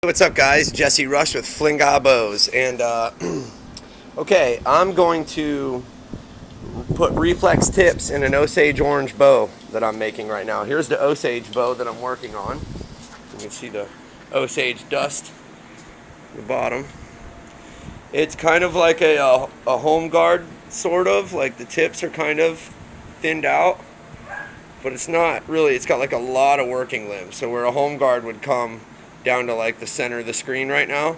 What's up, guys? Jesse Rush with Flinga Bows, and okay, I'm going to put reflex tips in an Osage orange bow that I'm making right now. Here's the Osage bow that I'm working on. You can see the Osage dust at the bottom. It's kind of like a home guard, sort of, like the tips are kind of thinned out, but it's not really. It's got like a lot of working limbs, so where a home guard would come down to like the center of the screen right now,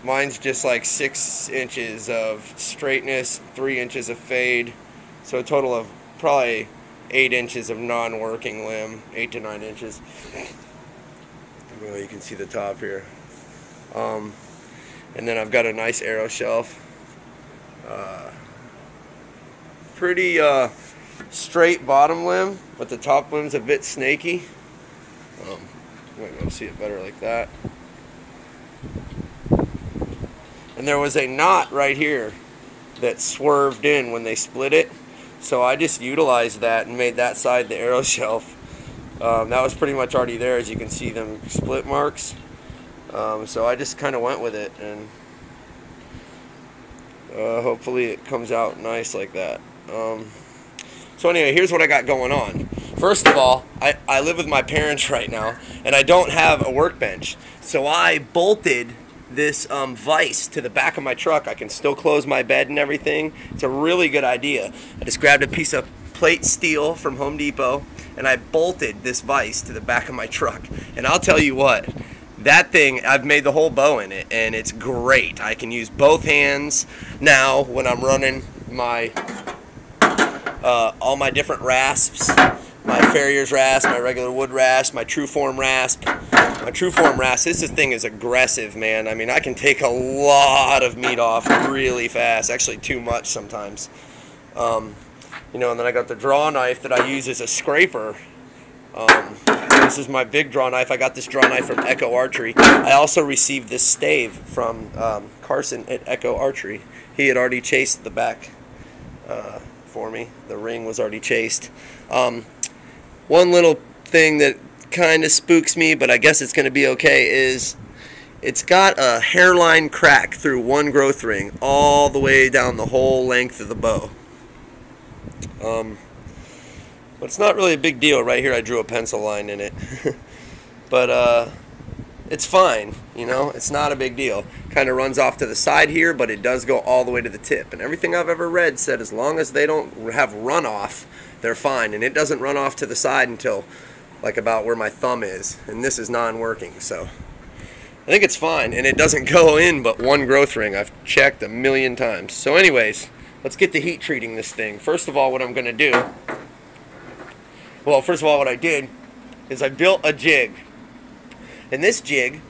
mine's just like 6 inches of straightness, 3 inches of fade, so a total of probably 8 inches of non-working limb, 8 to 9 inches. Well, you can see the top here. And then I've got a nice arrow shelf. Pretty straight bottom limb, but the top limb's a bit snaky. You might be able to see it better like that. And there was a knot right here that swerved in when they split it, so I just utilized that and made that side the arrow shelf. That was pretty much already there, as you can see them split marks. So I just kind of went with it, and hopefully it comes out nice like that. So anyway, here's what I got going on. First of all, I live with my parents right now, and I don't have a workbench. So I bolted this vise to the back of my truck. I can still close my bed and everything. It's a really good idea. I just grabbed a piece of plate steel from Home Depot, and I bolted this vise to the back of my truck. And I'll tell you what, that thing, I've made the whole bow in it, and it's great. I can use both hands now when I'm running my all my different rasps. My Farrier's rasp, my regular wood rasp, my true form rasp. My true form rasp, this thing is aggressive, man. I mean, I can take a lot of meat off really fast, actually too much sometimes. You know, and then I got the draw knife that I use as a scraper. This is my big draw knife. I got this draw knife from Echo Archery. I also received this stave from Carson at Echo Archery. He had already chased the back for me. The ring was already chased. One little thing that kind of spooks me, but I guess it's going to be okay, is it's got a hairline crack through one growth ring all the way down the whole length of the bow. But it's not really a big deal. Right here I drew a pencil line in it. But it's fine, you know, it's not a big deal. Kind of runs off to the side here, but it does go all the way to the tip. And everything I've ever read said as long as they don't have runoff, they're fine. And it doesn't run off to the side until like about where my thumb is. And this is non-working, so I think it's fine. And it doesn't go in but one growth ring. I've checked a million times. So anyways, let's get to heat treating this thing. First of all, what I'm going to do, well, first of all, what I did is I built a jig. And this jig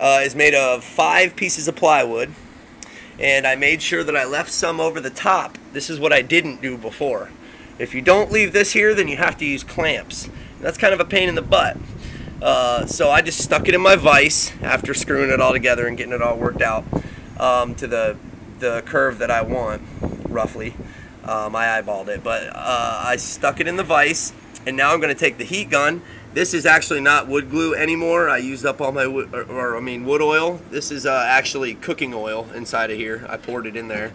is made of 5 pieces of plywood, and I made sure that I left some over the top. This is what I didn't do before. If you don't leave this here, then you have to use clamps. And that's kind of a pain in the butt. So I just stuck it in my vise after screwing it all together and getting it all worked out to the curve that I want, roughly. I eyeballed it, but I stuck it in the vise, and now I'm going to take the heat gun. This is actually not wood glue anymore. I used up all my wood oil. This is actually cooking oil inside of here. I poured it in there.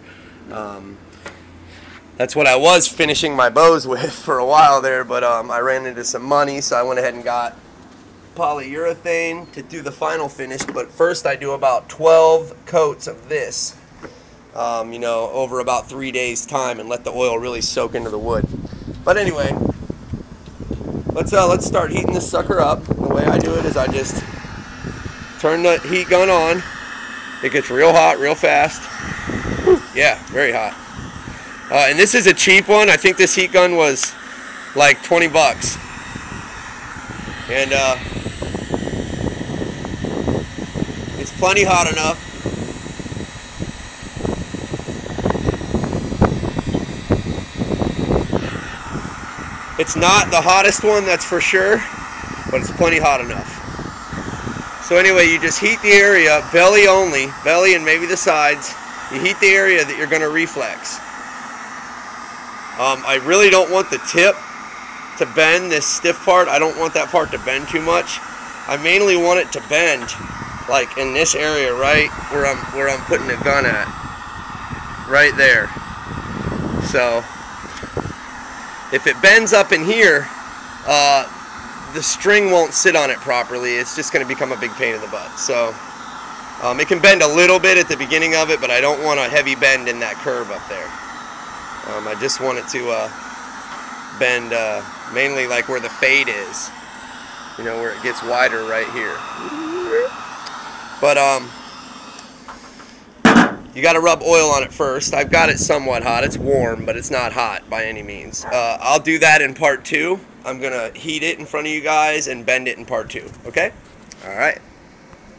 That's what I was finishing my bows with for a while there, but I ran into some money, so I went ahead and got polyurethane to do the final finish. But first I do about 12 coats of this, you know, over about 3 days time, and let the oil really soak into the wood. But anyway, let's start heating this sucker up. The way I do it is I just turn the heat gun on. It gets real hot real fast. Whew, yeah, very hot. And this is a cheap one. I think this heat gun was like 20 bucks. And it's plenty hot enough. It's not the hottest one, that's for sure, but it's plenty hot enough. So anyway, you just heat the area, belly only, belly and maybe the sides. You heat the area that you're going to reflex. I really don't want the tip to bend, this stiff part. I don't want that part to bend too much. I mainly want it to bend, like in this area right where I'm putting the gun at, right there. So if it bends up in here, the string won't sit on it properly. It's just going to become a big pain in the butt. So it can bend a little bit at the beginning of it, but I don't want a heavy bend in that curve up there. I just want it to bend mainly like where the fade is, you know, where it gets wider right here. But you got to rub oil on it first. I've got it somewhat hot. It's warm, but it's not hot by any means. I'll do that in part 2. I'm going to heat it in front of you guys and bend it in part 2. Okay? All right.